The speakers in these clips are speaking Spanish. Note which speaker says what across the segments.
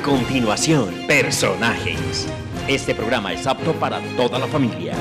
Speaker 1: continuación, personajes. Este programa es apto para toda la familia.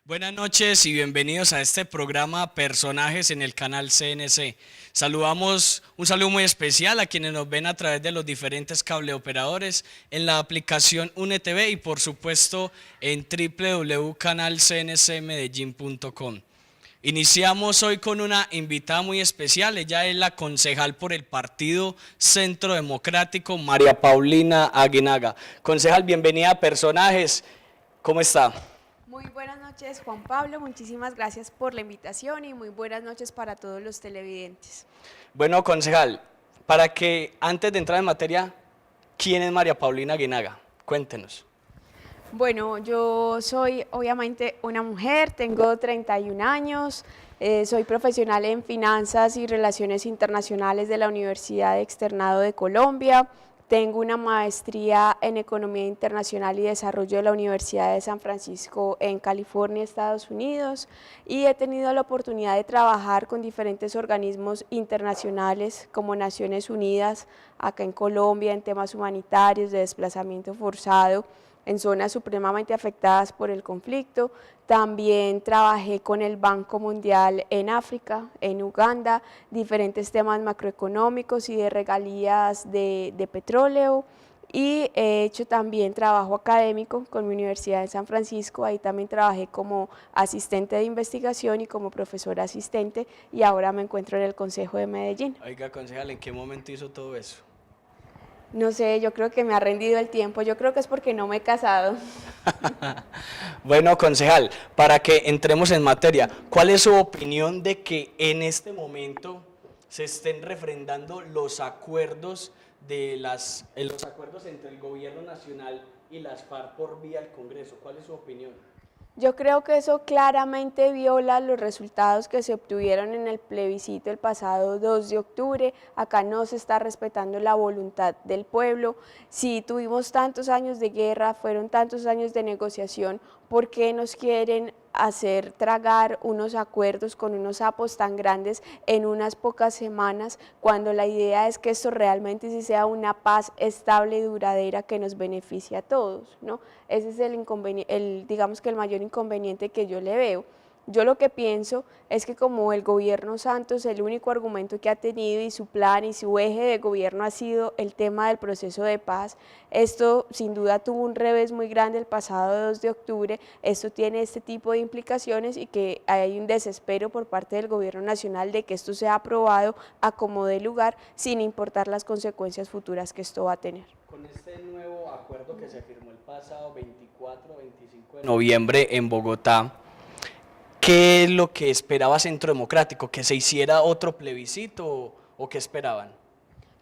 Speaker 2: Buenas noches y bienvenidos a este programa Personajes en el canal CNC. Saludamos un saludo muy especial a quienes nos ven a través de los diferentes cableoperadores en la aplicación UNETV y por supuesto en www.canalcncmedellin.com. Iniciamos hoy con una invitada muy especial, ella es la concejal por el Partido Centro Democrático, María Paulina Aguinaga. Concejal, bienvenida a Personajes, ¿cómo está?
Speaker 3: Muy buenas noches, Juan Pablo, muchísimas gracias por la invitación y muy buenas noches para todos los televidentes.
Speaker 2: Bueno, concejal, para que antes de entrar en materia, ¿quién es María Paulina Aguinaga? Cuéntenos.
Speaker 3: Bueno, yo soy obviamente una mujer, tengo 31 años, soy profesional en finanzas y relaciones internacionales de la Universidad Externado de Colombia. Tengo una maestría en Economía Internacional y Desarrollo de la Universidad de San Francisco en California, Estados Unidos, y he tenido la oportunidad de trabajar con diferentes organismos internacionales como Naciones Unidas, acá en Colombia, en temas humanitarios, de desplazamiento forzado, en zonas supremamente afectadas por el conflicto. También trabajé con el Banco Mundial en África, en Uganda, diferentes temas macroeconómicos y de regalías de petróleo, y he hecho también trabajo académico con mi Universidad de San Francisco. Ahí también trabajé como asistente de investigación y como profesora asistente, y ahora me encuentro en el Consejo de Medellín.
Speaker 2: Oiga, concejal, ¿en qué momento hizo todo eso?
Speaker 3: No sé, yo creo que me ha rendido el tiempo, yo creo que es porque no me he casado.
Speaker 2: Bueno, concejal, para que entremos en materia, ¿cuál es su opinión de que en este momento se estén refrendando los acuerdos los acuerdos entre el gobierno nacional y las FARC por vía del Congreso? ¿Cuál es su opinión?
Speaker 3: Yo creo que eso claramente viola los resultados que se obtuvieron en el plebiscito el pasado 2 de octubre. Acá no se está respetando la voluntad del pueblo. Si tuvimos tantos años de guerra, fueron tantos años de negociación, ¿por qué nos quieren hacer tragar unos acuerdos con unos sapos tan grandes en unas pocas semanas, cuando la idea es que esto realmente sí sea una paz estable y duradera que nos beneficie a todos, ¿no? Ese es digamos que el mayor inconveniente que yo le veo. Yo lo que pienso es que como el gobierno Santos, el único argumento que ha tenido y su plan y su eje de gobierno ha sido el tema del proceso de paz, esto sin duda tuvo un revés muy grande el pasado 2 de octubre, esto tiene este tipo de implicaciones y que hay un desespero por parte del gobierno nacional de que esto sea aprobado a como dé lugar, sin importar las consecuencias futuras que esto va a tener.
Speaker 2: Con este nuevo acuerdo que se firmó el pasado 24-25 de noviembre en Bogotá, ¿qué es lo que esperaba Centro Democrático? ¿Que se hiciera otro plebiscito o qué esperaban?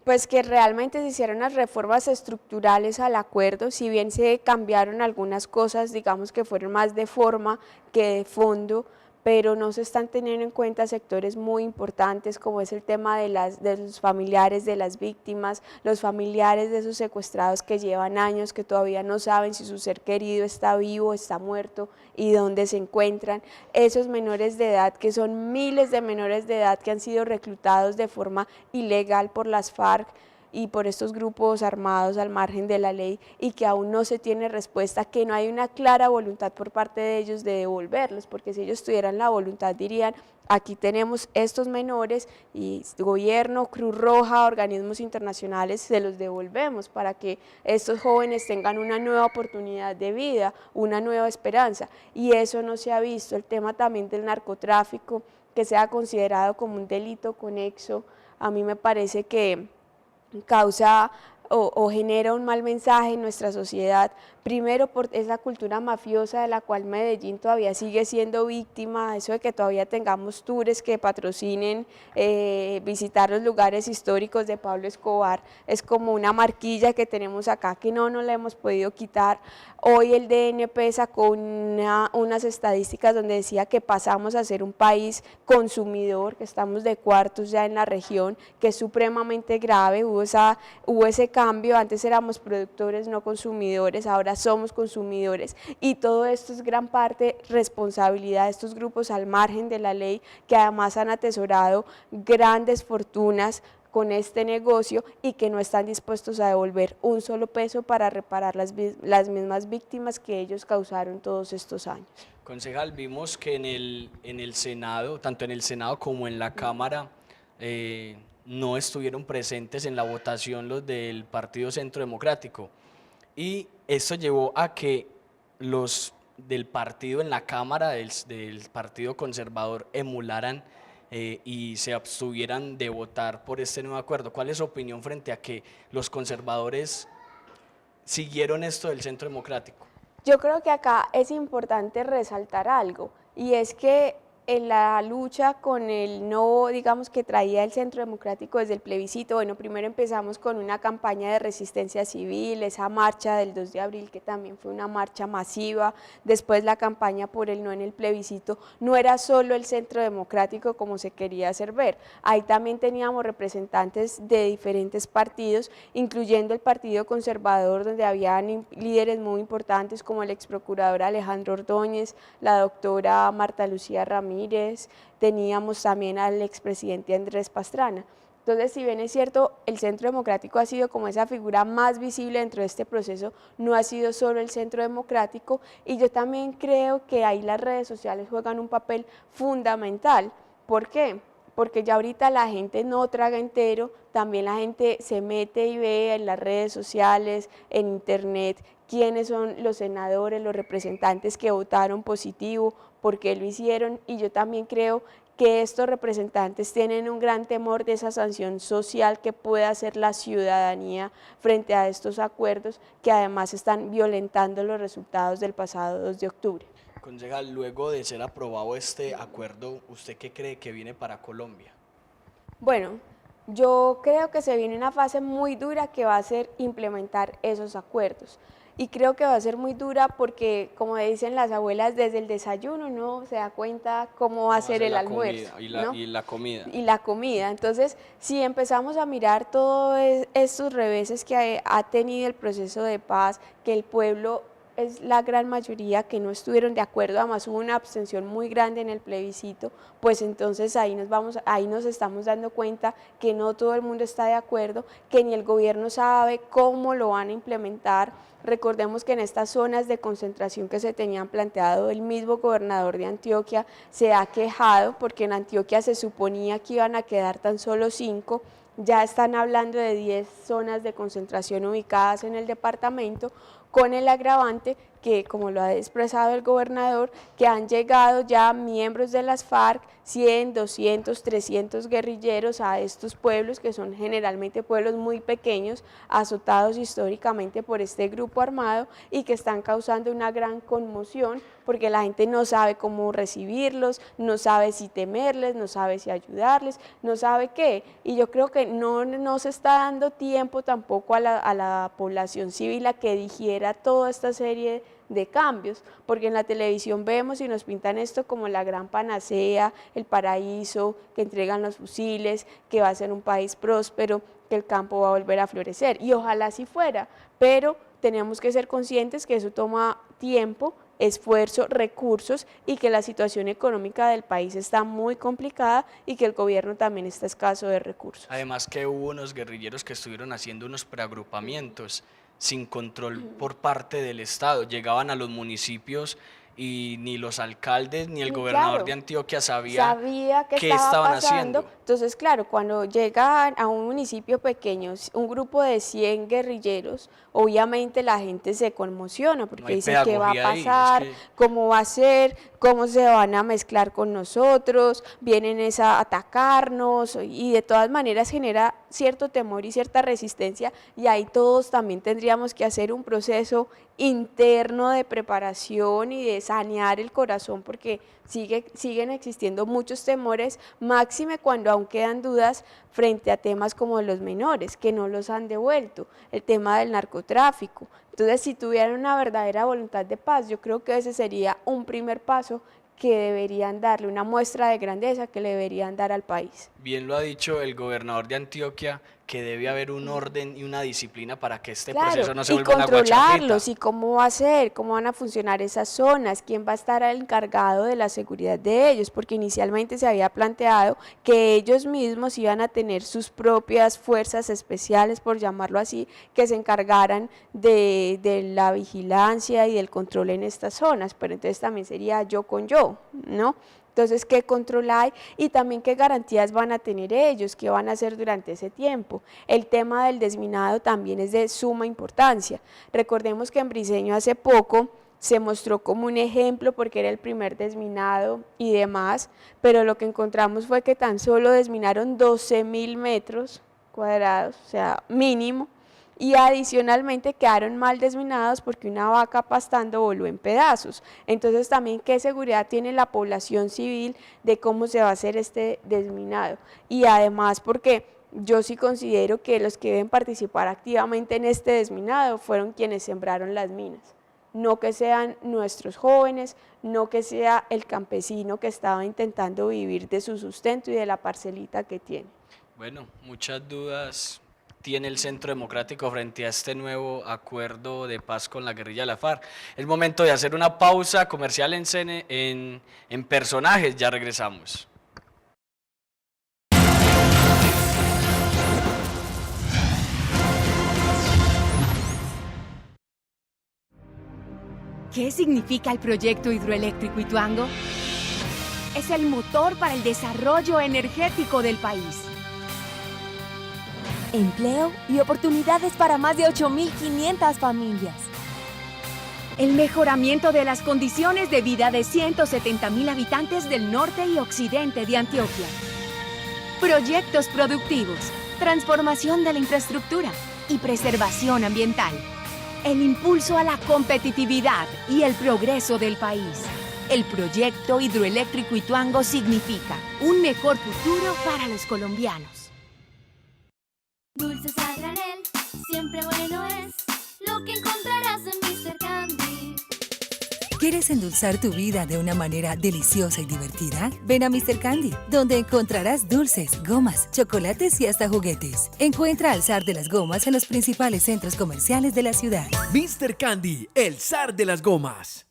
Speaker 3: Pues que realmente se hicieron las reformas estructurales al acuerdo, si bien se cambiaron algunas cosas, digamos que fueron más de forma que de fondo, pero no se están teniendo en cuenta sectores muy importantes como es el tema de los familiares de las víctimas, los familiares de esos secuestrados que llevan años, que todavía no saben si su ser querido está vivo, está muerto y dónde se encuentran, esos menores de edad, que son miles de menores de edad que han sido reclutados de forma ilegal por las FARC, y por estos grupos armados al margen de la ley y que aún no se tiene respuesta, que no hay una clara voluntad por parte de ellos de devolverlos, porque si ellos tuvieran la voluntad dirían, aquí tenemos estos menores y gobierno, Cruz Roja, organismos internacionales, se los devolvemos para que estos jóvenes tengan una nueva oportunidad de vida, una nueva esperanza, y eso no se ha visto. El tema también del narcotráfico, que sea considerado como un delito conexo, a mí me parece que causa o genera un mal mensaje en nuestra sociedad, primero por esa cultura mafiosa de la cual Medellín todavía sigue siendo víctima, eso de que todavía tengamos tours que patrocinen visitar los lugares históricos de Pablo Escobar, es como una marquilla que tenemos acá que no nos la hemos podido quitar. Hoy el DNP sacó unas estadísticas donde decía que pasamos a ser un país consumidor, que estamos de cuartos ya en la región, que es supremamente grave, hubo ese cambio, antes éramos productores no consumidores, ahora somos consumidores, y todo esto es gran parte responsabilidad de estos grupos al margen de la ley, que además han atesorado grandes fortunas con este negocio y que no están dispuestos a devolver un solo peso para reparar las mismas víctimas que ellos causaron todos estos años.
Speaker 2: Concejal, vimos que en el Senado, tanto en el Senado como en la Cámara, no estuvieron presentes en la votación los del Partido Centro Democrático, y esto llevó a que los del partido en la Cámara, del Partido Conservador, emularan y se abstuvieran de votar por este nuevo acuerdo. ¿Cuál es su opinión frente a que los conservadores siguieron esto del Centro Democrático?
Speaker 3: Yo creo que acá es importante resaltar algo, y es que en la lucha con el no, digamos, que traía el Centro Democrático desde el plebiscito, bueno, primero empezamos con una campaña de resistencia civil, esa marcha del 2 de abril que también fue una marcha masiva, después la campaña por el no en el plebiscito, no era solo el Centro Democrático como se quería hacer ver, ahí también teníamos representantes de diferentes partidos, incluyendo el Partido Conservador, donde habían líderes muy importantes como el ex procurador Alejandro Ordóñez, la doctora Marta Lucía Ramírez, teníamos también al expresidente Andrés Pastrana. Entonces, si bien es cierto, el Centro Democrático ha sido como esa figura más visible dentro de este proceso, no ha sido solo el Centro Democrático, y yo también creo que ahí las redes sociales juegan un papel fundamental. ¿Por qué? Porque ya ahorita la gente no traga entero, también la gente se mete y ve en las redes sociales, en internet, quiénes son los senadores, los representantes que votaron positivo, por qué lo hicieron, y yo también creo que estos representantes tienen un gran temor de esa sanción social que puede hacer la ciudadanía frente a estos acuerdos que además están violentando los resultados del pasado 2 de octubre.
Speaker 2: Concejal, luego de ser aprobado este acuerdo, ¿usted qué cree que viene para Colombia?
Speaker 3: Bueno, yo creo que se viene una fase muy dura que va a ser implementar esos acuerdos. Y creo que va a ser muy dura porque, como dicen las abuelas, desde el desayuno uno se da cuenta cómo va a ser el almuerzo.
Speaker 2: Y la comida.
Speaker 3: Y la comida. Entonces, si empezamos a mirar todos estos reveses que ha tenido el proceso de paz, que el pueblo es la gran mayoría que no estuvieron de acuerdo, además hubo una abstención muy grande en el plebiscito, pues entonces ahí nos estamos dando cuenta que no todo el mundo está de acuerdo, que ni el gobierno sabe cómo lo van a implementar. Recordemos que en estas zonas de concentración que se tenían planteado, el mismo gobernador de Antioquia se ha quejado porque en Antioquia se suponía que iban a quedar tan solo 5, ya están hablando de 10 zonas de concentración ubicadas en el departamento, con el agravante que, como lo ha expresado el gobernador, que han llegado ya miembros de las FARC, 100, 200, 300 guerrilleros a estos pueblos, que son generalmente pueblos muy pequeños, azotados históricamente por este grupo armado y que están causando una gran conmoción porque la gente no sabe cómo recibirlos, no sabe si temerles, no sabe si ayudarles, no sabe qué. Y yo creo que no se está dando tiempo tampoco a la población civil a que digiera toda esta serie de cambios, porque en la televisión vemos y nos pintan esto como la gran panacea, el paraíso, que entregan los fusiles, que va a ser un país próspero, que el campo va a volver a florecer, y ojalá así fuera, pero tenemos que ser conscientes que eso toma tiempo, esfuerzo, recursos y que la situación económica del país está muy complicada y que el gobierno también está escaso de recursos.
Speaker 2: Además que hubo unos guerrilleros que estuvieron haciendo unos preagrupamientos sin control por parte del Estado, llegaban a los municipios y ni los alcaldes ni el gobernador
Speaker 3: Claro,
Speaker 2: de Antioquia sabía
Speaker 3: qué
Speaker 2: qué
Speaker 3: estaba
Speaker 2: estaban
Speaker 3: pasando.
Speaker 2: haciendo.
Speaker 3: Entonces, claro, cuando llegan a un municipio pequeño, un grupo de 100 guerrilleros, obviamente la gente se conmociona porque
Speaker 2: hay
Speaker 3: dice qué va a
Speaker 2: pedagogía ahí, es
Speaker 3: pasar,
Speaker 2: que-
Speaker 3: cómo va a ser, cómo se van a mezclar con nosotros, vienen a atacarnos y de todas maneras genera cierto temor y cierta resistencia y ahí todos también tendríamos que hacer un proceso interno de preparación y de sanear el corazón porque siguen existiendo muchos temores, máxime cuando aún quedan dudas frente a temas como los menores, que no los han devuelto, el tema del narcotráfico. Entonces, si tuvieran una verdadera voluntad de paz, yo creo que ese sería un primer paso que deberían darle, una muestra de grandeza que le deberían dar al país.
Speaker 2: Bien lo ha dicho el gobernador de Antioquia, que debe haber un orden y una disciplina para que este
Speaker 3: Claro,
Speaker 2: proceso no se
Speaker 3: y
Speaker 2: vuelva una
Speaker 3: controlarlos,
Speaker 2: guachafita.
Speaker 3: y cómo va a ser, cómo van a funcionar esas zonas, quién va a estar encargado de la seguridad de ellos, porque inicialmente se había planteado que ellos mismos iban a tener sus propias fuerzas especiales, por llamarlo así, que se encargaran de la vigilancia y del control en estas zonas, pero entonces también sería yo con yo, ¿no? Entonces, ¿qué control hay? Y también qué garantías van a tener ellos, qué van a hacer durante ese tiempo. El tema del desminado también es de suma importancia. Recordemos que en Briceño hace poco se mostró como un ejemplo porque era el primer desminado y demás, pero lo que encontramos fue que tan solo desminaron 12.000 metros cuadrados, o sea, mínimo, y adicionalmente quedaron mal desminados porque una vaca pastando voló en pedazos. Entonces también qué seguridad tiene la población civil de cómo se va a hacer este desminado. Y además porque yo sí considero que los que deben participar activamente en este desminado fueron quienes sembraron las minas. No que sean nuestros jóvenes, no que sea el campesino que estaba intentando vivir de su sustento y de la parcelita que tiene.
Speaker 2: Bueno, muchas dudas tiene el Centro Democrático frente a este nuevo acuerdo de paz con la guerrilla de la FARC. Es momento de hacer una pausa comercial en personajes, ya regresamos.
Speaker 4: ¿Qué significa el proyecto hidroeléctrico Ituango? Es el motor para el desarrollo energético del país.
Speaker 5: Empleo y oportunidades para más de 8.500 familias.
Speaker 4: El mejoramiento de las condiciones de vida de 170.000 habitantes del norte y occidente de Antioquia. Proyectos productivos, transformación de la infraestructura y preservación ambiental. El impulso a la competitividad y el progreso del país. El proyecto hidroeléctrico Ituango significa un mejor futuro para los colombianos.
Speaker 6: Dulces a granel, siempre bueno es lo que encontrarás en Mr. Candy.
Speaker 7: ¿Quieres endulzar tu vida de una manera deliciosa y divertida? Ven a Mr. Candy, donde encontrarás dulces, gomas, chocolates y hasta juguetes. Encuentra al zar de las gomas en los principales centros comerciales de la ciudad.
Speaker 8: Mr. Candy, el zar de las gomas.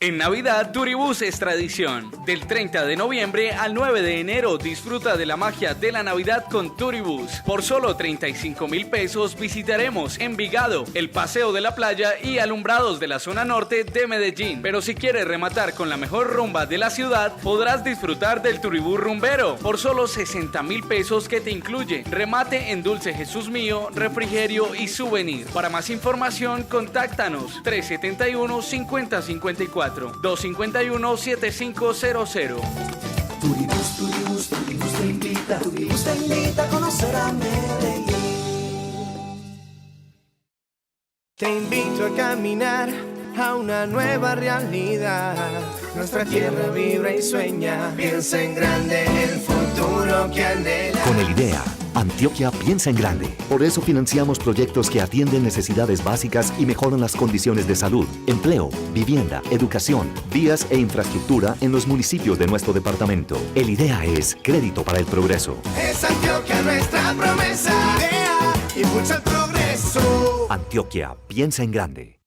Speaker 9: En Navidad, Turibús es tradición. Del 30 de noviembre al 9 de enero, disfruta de la magia de la Navidad con Turibús. Por solo 35.000 pesos visitaremos Envigado, el Paseo de la Playa y alumbrados de la zona norte de Medellín. Pero si quieres rematar con la mejor rumba de la ciudad, podrás disfrutar del Turibús rumbero por solo 60.000 pesos que te incluye remate en Dulce Jesús Mío, refrigerio y souvenir. Para más información, contáctanos 371-5054. 251-7500.
Speaker 10: Turibús te invita a conocer a Medellín. Te invito a caminar a una nueva realidad. Nuestra tierra vibra y sueña, piensa en grande el futuro que anhela.
Speaker 11: Con el IDEA, Antioquia piensa en grande. Por eso financiamos proyectos que atienden necesidades básicas y mejoran las condiciones de salud, empleo, vivienda, educación, vías e infraestructura en los municipios de nuestro departamento. El IDEA es Crédito para el Progreso.
Speaker 10: Es Antioquia nuestra promesa. IDEA, impulsa el progreso.
Speaker 11: Antioquia piensa en grande.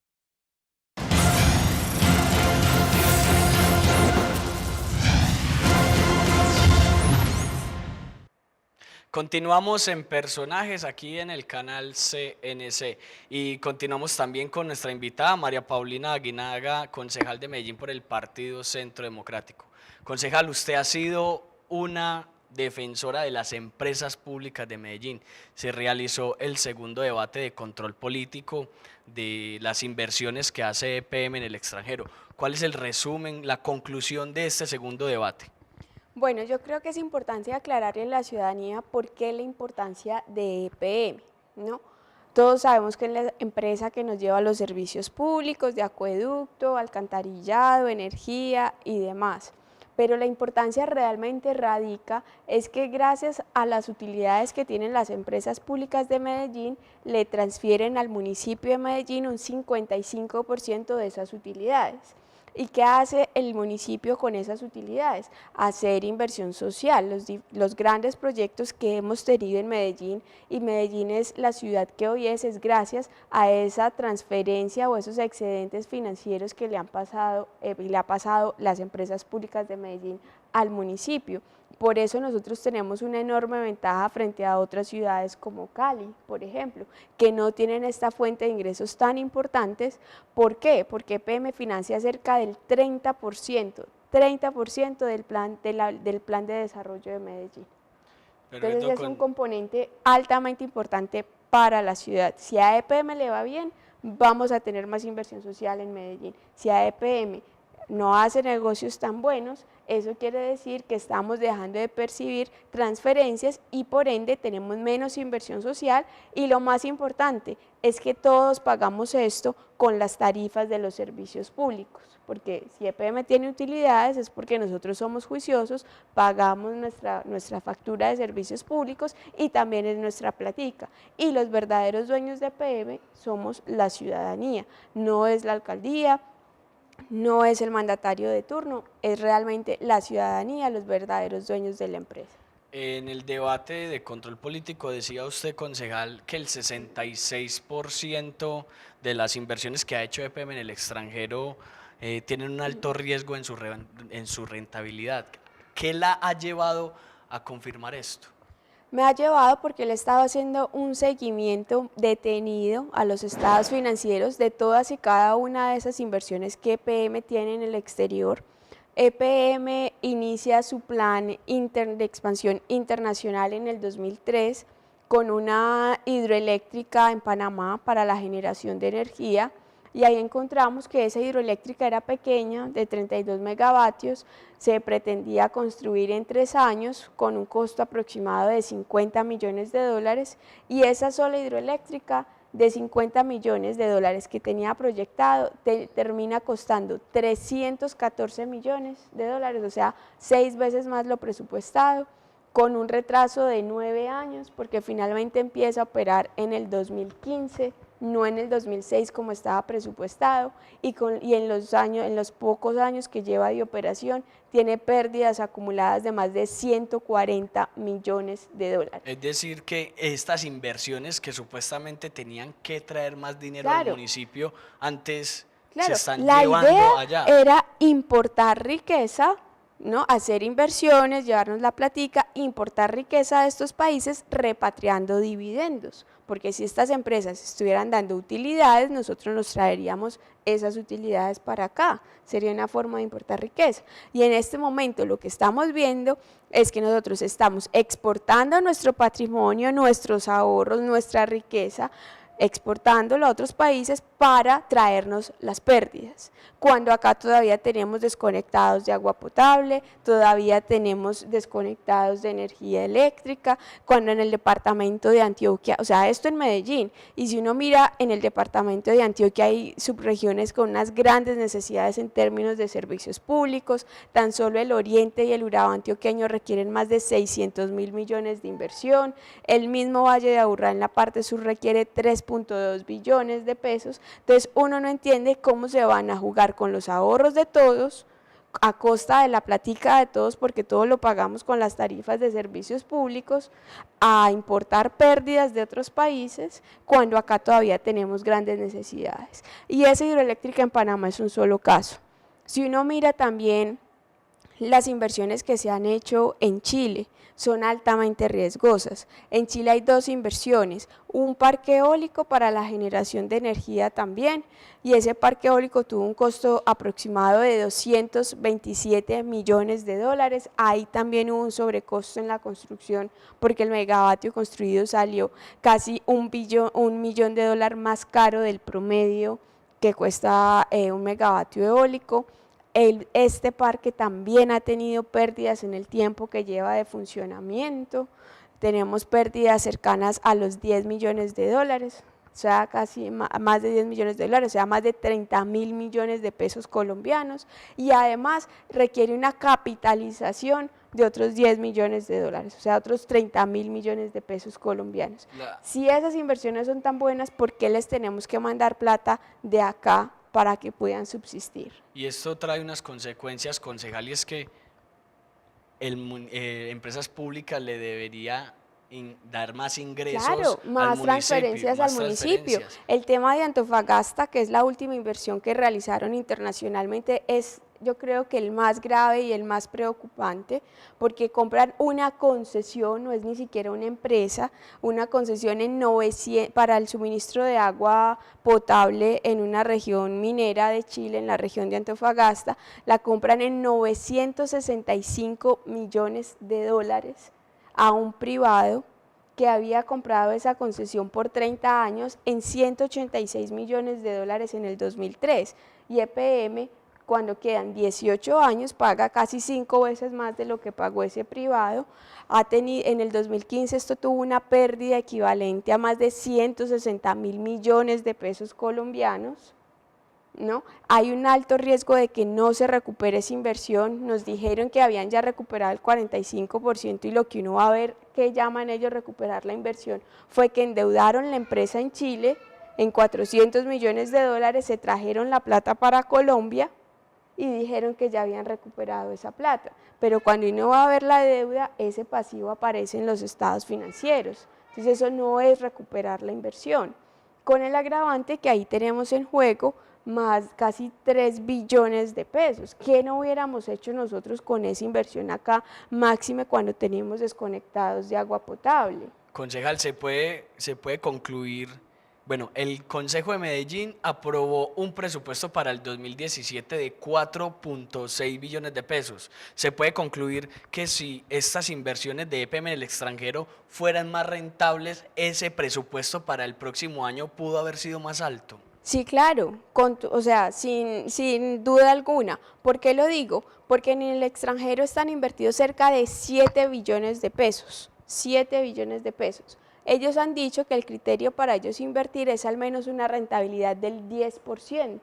Speaker 2: Continuamos en personajes aquí en el canal CNC y continuamos también con nuestra invitada María Paulina Aguinaga, concejal de Medellín por el Partido Centro Democrático. Concejal, usted ha sido una defensora de las empresas públicas de Medellín. Se realizó el segundo debate de control político de las inversiones que hace EPM en el extranjero. ¿Cuál es el resumen, la conclusión de este segundo debate?
Speaker 3: Bueno, yo creo que es importante aclararle a la ciudadanía por qué la importancia de EPM, ¿no? Todos sabemos que es la empresa que nos lleva los servicios públicos de acueducto, alcantarillado, energía y demás. Pero la importancia realmente radica es que gracias a las utilidades que tienen las empresas públicas de Medellín, le transfieren al municipio de Medellín un 55% de esas utilidades. ¿Y qué hace el municipio con esas utilidades? Hacer inversión social, los grandes proyectos que hemos tenido en Medellín, y Medellín es la ciudad que hoy es gracias a esa transferencia o esos excedentes financieros que le ha pasado las empresas públicas de Medellín al municipio. Por eso nosotros tenemos una enorme ventaja frente a otras ciudades como Cali, por ejemplo, que no tienen esta fuente de ingresos tan importantes. ¿Por qué? Porque EPM financia cerca del 30% del plan de desarrollo de Medellín. Entonces es un componente altamente importante para la ciudad. Si a EPM le va bien, vamos a tener más inversión social en Medellín. Si a EPM no hace negocios tan buenos, eso quiere decir que estamos dejando de percibir transferencias y por ende tenemos menos inversión social, y lo más importante es que todos pagamos esto con las tarifas de los servicios públicos, porque si EPM tiene utilidades es porque nosotros somos juiciosos, pagamos nuestra factura de servicios públicos y también es nuestra platica, y los verdaderos dueños de EPM somos la ciudadanía, no es la alcaldía, no es el mandatario de turno, es realmente la ciudadanía los verdaderos dueños de la empresa.
Speaker 2: En el debate de control político decía usted, concejal, que el 66% de las inversiones que ha hecho EPM en el extranjero tienen un alto riesgo en su rentabilidad. ¿Qué la ha llevado a confirmar esto?
Speaker 3: Me ha llevado porque le estaba haciendo un seguimiento detenido a los estados financieros de todas y cada una de esas inversiones que EPM tiene en el exterior. EPM inicia su plan de expansión internacional en el 2003 con una hidroeléctrica en Panamá para la generación de energía, y ahí encontramos que esa hidroeléctrica era pequeña, de 32 megavatios, se pretendía construir en 3 años con un costo aproximado de $50 millones, y esa sola hidroeléctrica de $50 millones que tenía proyectado termina costando $314 millones, o sea, 6 veces más lo presupuestado, con un retraso de 9 años, porque finalmente empieza a operar en el 2015, no en el 2006 como estaba presupuestado, y en los pocos años que lleva de operación tiene pérdidas acumuladas de más de $140 millones.
Speaker 2: Es decir, que estas inversiones que supuestamente tenían que traer más dinero al municipio, antes se están llevando allá.
Speaker 3: La idea era importar riqueza, ¿no? Hacer inversiones, llevarnos la platica, importar riqueza de estos países repatriando dividendos, porque si estas empresas estuvieran dando utilidades, nosotros nos traeríamos esas utilidades para acá, sería una forma de importar riqueza. Y en este momento lo que estamos viendo es que nosotros estamos exportando nuestro patrimonio, nuestros ahorros, nuestra riqueza, exportándolo a otros países para traernos las pérdidas, cuando acá todavía tenemos desconectados de agua potable, todavía tenemos desconectados de energía eléctrica, cuando en el departamento de Antioquia, o sea, esto en Medellín, y si uno mira en el departamento de Antioquia hay subregiones con unas grandes necesidades en términos de servicios públicos, tan solo el oriente y el Urabá antioqueño requieren más de 600.000 millones de inversión, el mismo Valle de Aburrá en la parte sur requiere 3.2 billones de pesos, entonces uno no entiende cómo se van a jugar con los ahorros de todos, a costa de la platica de todos, porque todo lo pagamos con las tarifas de servicios públicos, a importar pérdidas de otros países, cuando acá todavía tenemos grandes necesidades. Y esa hidroeléctrica en Panamá es un solo caso. Si uno mira también las inversiones que se han hecho en Chile son altamente riesgosas. En Chile hay dos inversiones, un parque eólico para la generación de energía también, y ese parque eólico tuvo un costo aproximado de 227 millones de dólares. Ahí también hubo un sobrecosto en la construcción porque el megavatio construido salió casi un millón de dólares más caro del promedio que cuesta un megavatio eólico. Este parque también ha tenido pérdidas en el tiempo que lleva de funcionamiento. Tenemos pérdidas cercanas a los 10 millones de dólares, o sea, casi más de 10 millones de dólares, o sea, más de 30.000 millones de pesos colombianos, y además requiere una capitalización de otros 10 millones de dólares, o sea, otros 30.000 millones de pesos colombianos. Si esas inversiones son tan buenas, ¿por qué les tenemos que mandar plata de acá para que puedan subsistir?
Speaker 2: Y esto trae unas consecuencias, concejal, y es que empresas públicas le debería dar más ingresos,
Speaker 3: claro, más transferencias al municipio. El tema de Antofagasta, que es la última inversión que realizaron internacionalmente, es yo creo que el más grave y el más preocupante, porque compran una concesión, no es ni siquiera una empresa, una concesión para el suministro de agua potable en una región minera de Chile, en la región de Antofagasta, la compran en 965 millones de dólares a un privado que había comprado esa concesión por 30 años en 186 millones de dólares en el 2003, y EPM, cuando quedan 18 años, paga casi 5 veces más de lo que pagó ese privado. En el 2015 esto tuvo una pérdida equivalente a más de 160.000 millones de pesos colombianos, ¿no? Hay un alto riesgo de que no se recupere esa inversión. Nos dijeron que habían ya recuperado el 45%, y lo que uno va a ver que llaman ellos recuperar la inversión fue que endeudaron la empresa en Chile en 400 millones de dólares, se trajeron la plata para Colombia y dijeron que ya habían recuperado esa plata, pero cuando uno va a ver la deuda, ese pasivo aparece en los estados financieros. Entonces eso no es recuperar la inversión, con el agravante que ahí tenemos en juego más casi 3 billones de pesos. ¿Qué no hubiéramos hecho nosotros con esa inversión acá, máxime cuando tenemos desconectados de agua potable?
Speaker 2: Concejal, se puede concluir. Bueno, el Consejo de Medellín aprobó un presupuesto para el 2017 de 4.6 billones de pesos. Se puede concluir que si estas inversiones de EPM en el extranjero fueran más rentables, ese presupuesto para el próximo año pudo haber sido más alto.
Speaker 3: Sí, claro, o sea, sin duda alguna. ¿Por qué lo digo? Porque en el extranjero están invertidos cerca de 7 billones de pesos, 7 billones de pesos. Ellos han dicho que el criterio para ellos invertir es al menos una rentabilidad del 10%.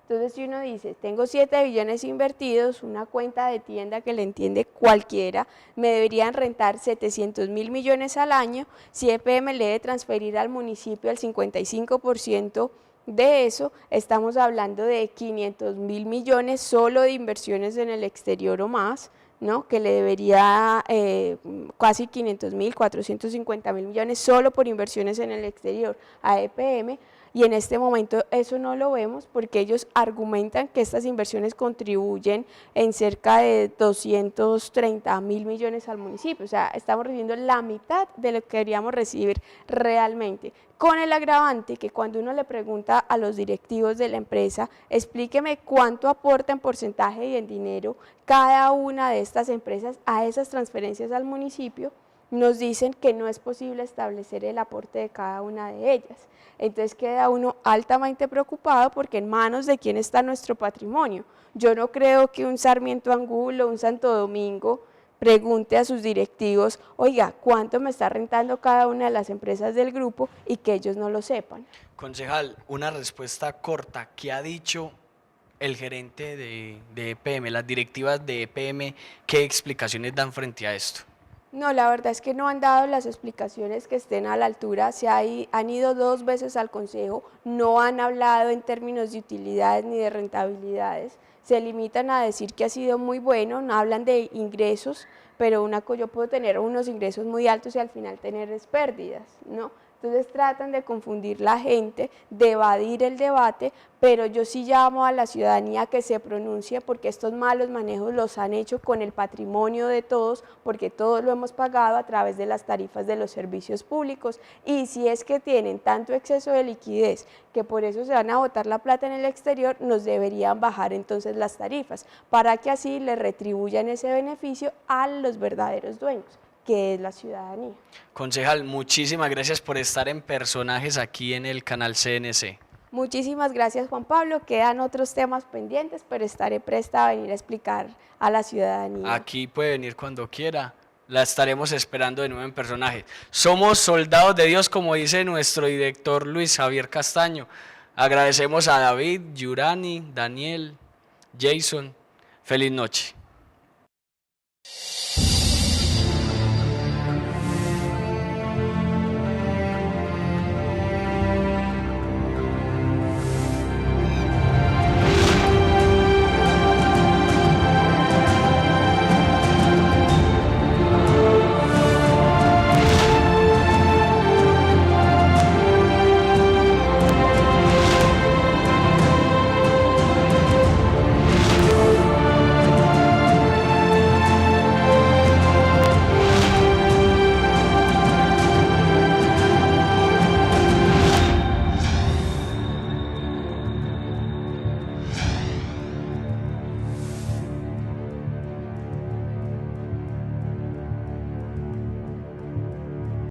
Speaker 3: Entonces, si uno dice, tengo 7 billones invertidos, una cuenta de tienda que le entiende cualquiera, me deberían rentar 700.000 millones al año. Si EPM le debe transferir al municipio el 55% de eso, estamos hablando de 500.000 millones solo de inversiones en el exterior o más, ¿no? Que le debería casi 500.000, 450.000 millones solo por inversiones en el exterior a EPM, y en este momento eso no lo vemos porque ellos argumentan que estas inversiones contribuyen en cerca de 230.000 millones al municipio, o sea, estamos recibiendo la mitad de lo que queríamos recibir realmente, con el agravante que cuando uno le pregunta a los directivos de la empresa, explíqueme cuánto aporta en porcentaje y en dinero cada una de estas empresas a esas transferencias al municipio, nos dicen que no es posible establecer el aporte de cada una de ellas. Entonces queda uno altamente preocupado porque en manos de quién está nuestro patrimonio. Yo no creo que un Sarmiento Angulo, un Santo Domingo, pregunte a sus directivos, oiga, ¿cuánto me está rentando cada una de las empresas del grupo? Y que ellos no lo sepan.
Speaker 2: Concejal, una respuesta corta. ¿Qué ha dicho el gerente de EPM, las directivas de EPM? ¿Qué explicaciones dan frente a esto?
Speaker 3: No, la verdad es que no han dado las explicaciones que estén a la altura. Han ido 2 veces al consejo, no han hablado en términos de utilidades ni de rentabilidades, se limitan a decir que ha sido muy bueno, no hablan de ingresos, pero yo puedo tener unos ingresos muy altos y al final tener pérdidas, ¿no? Entonces tratan de confundir la gente, de evadir el debate, pero yo sí llamo a la ciudadanía que se pronuncie porque estos malos manejos los han hecho con el patrimonio de todos, porque todos lo hemos pagado a través de las tarifas de los servicios públicos, y si es que tienen tanto exceso de liquidez que por eso se van a botar la plata en el exterior, nos deberían bajar entonces las tarifas, para que así le retribuyan ese beneficio a los verdaderos dueños, que es la ciudadanía.
Speaker 2: Concejal, muchísimas gracias por estar en Personajes aquí en el canal CNC.
Speaker 3: Muchísimas gracias, Juan Pablo. Quedan otros temas pendientes, pero estaré presta a venir a explicar a la ciudadanía.
Speaker 2: Aquí puede venir cuando quiera. La estaremos esperando de nuevo en Personajes. Somos soldados de Dios, como dice nuestro director Luis Javier Castaño. Agradecemos a David, Yurani, Daniel, Jason. Feliz noche.